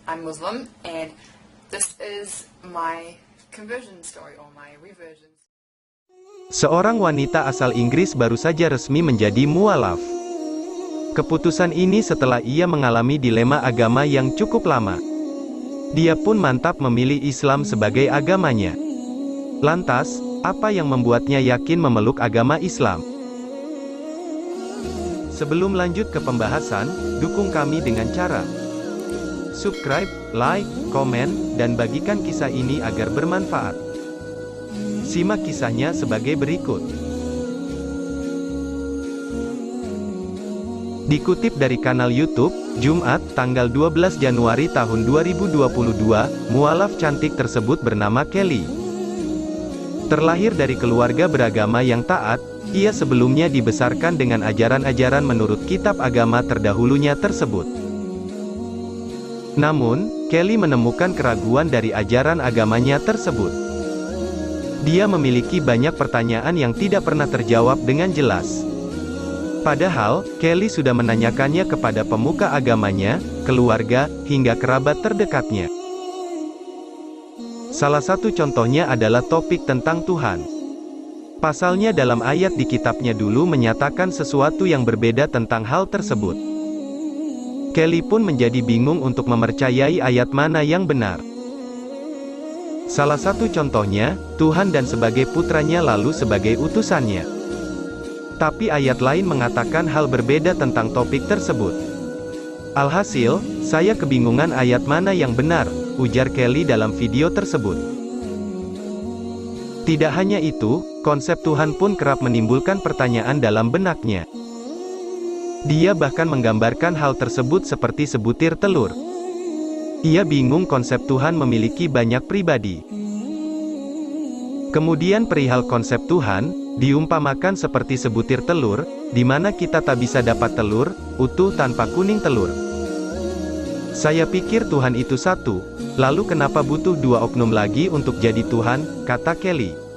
I'm Muslim, and this is my conversion story or my reversion. Seorang wanita asal Inggris baru saja resmi menjadi mualaf. Keputusan ini setelah ia mengalami dilema agama yang cukup lama. Dia pun mantap memilih Islam sebagai agamanya. Lantas, apa yang membuatnya yakin memeluk agama Islam? Sebelum lanjut ke pembahasan, dukung kami dengan cara subscribe, like, komen, dan bagikan kisah ini agar bermanfaat. Simak kisahnya sebagai berikut. Dikutip dari kanal YouTube, Jumat, tanggal 12 Januari tahun 2022, mualaf cantik tersebut bernama Kelly. Terlahir dari keluarga beragama yang taat, ia sebelumnya dibesarkan dengan ajaran-ajaran menurut kitab agama terdahulunya tersebut. Namun, Kelly menemukan keraguan dari ajaran agamanya tersebut. Dia memiliki banyak pertanyaan yang tidak pernah terjawab dengan jelas. Padahal, Kelly sudah menanyakannya kepada pemuka agamanya, keluarga, hingga kerabat terdekatnya. Salah satu contohnya adalah topik tentang Tuhan. Pasalnya dalam ayat di kitabnya dulu menyatakan sesuatu yang berbeda tentang hal tersebut. Kelly pun menjadi bingung untuk mempercayai ayat mana yang benar. Salah satu contohnya, Tuhan dan sebagai putranya lalu sebagai utusannya. Tapi ayat lain mengatakan hal berbeda tentang topik tersebut. Alhasil, saya kebingungan ayat mana yang benar, ujar Kelly dalam video tersebut. Tidak hanya itu, konsep Tuhan pun kerap menimbulkan pertanyaan dalam benaknya. Dia bahkan menggambarkan hal tersebut seperti sebutir telur. Ia bingung konsep Tuhan memiliki banyak pribadi. Kemudian perihal konsep Tuhan, diumpamakan seperti sebutir telur, di mana kita tak bisa dapat telur utuh tanpa kuning telur. Saya pikir Tuhan itu satu, lalu kenapa butuh dua oknum lagi untuk jadi Tuhan, kata Kelly.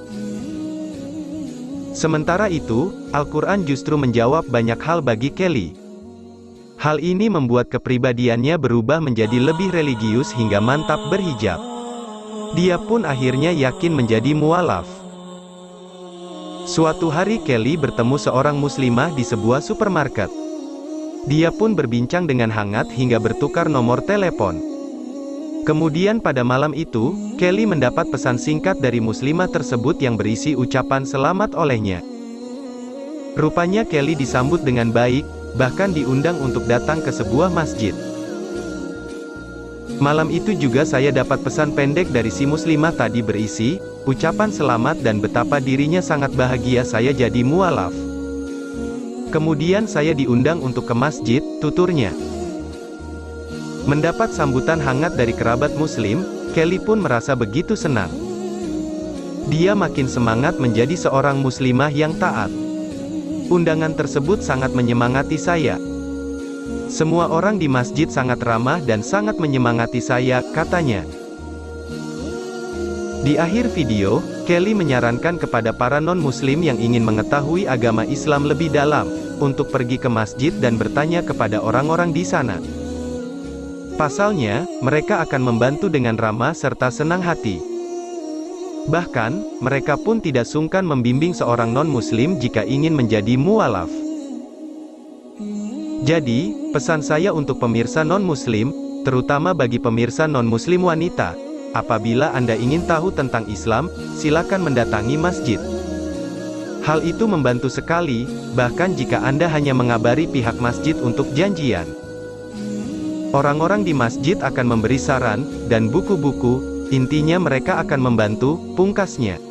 Sementara itu, Al-Quran justru menjawab banyak hal bagi Kelly. Hal ini membuat kepribadiannya berubah menjadi lebih religius hingga mantap berhijab. Dia pun akhirnya yakin menjadi mualaf. Suatu hari Kelly bertemu seorang muslimah di sebuah supermarket. Dia pun berbincang dengan hangat hingga bertukar nomor telepon. Kemudian pada malam itu, Kelly mendapat pesan singkat dari muslimah tersebut yang berisi ucapan selamat olehnya. Rupanya Kelly disambut dengan baik, bahkan diundang untuk datang ke sebuah masjid. Malam itu juga saya dapat pesan pendek dari si muslimah tadi berisi ucapan selamat dan betapa dirinya sangat bahagia saya jadi mualaf. Kemudian saya diundang untuk ke masjid, tuturnya. Mendapat sambutan hangat dari kerabat muslim, Kelly pun merasa begitu senang. Dia makin semangat menjadi seorang muslimah yang taat. Undangan tersebut sangat menyemangati saya. Semua orang di masjid sangat ramah dan sangat menyemangati saya, katanya. Di akhir video, Kelly menyarankan kepada para non-muslim yang ingin mengetahui agama Islam lebih dalam, untuk pergi ke masjid dan bertanya kepada orang-orang di sana. Pasalnya, mereka akan membantu dengan ramah serta senang hati. Bahkan, mereka pun tidak sungkan membimbing seorang non-muslim jika ingin menjadi mualaf. Jadi, pesan saya untuk pemirsa non-muslim, terutama bagi pemirsa non-muslim wanita, apabila Anda ingin tahu tentang Islam, silakan mendatangi masjid. Hal itu membantu sekali, bahkan jika Anda hanya mengabari pihak masjid untuk janjian. Orang-orang di masjid akan memberi saran, dan buku-buku, intinya mereka akan membantu, pungkasnya.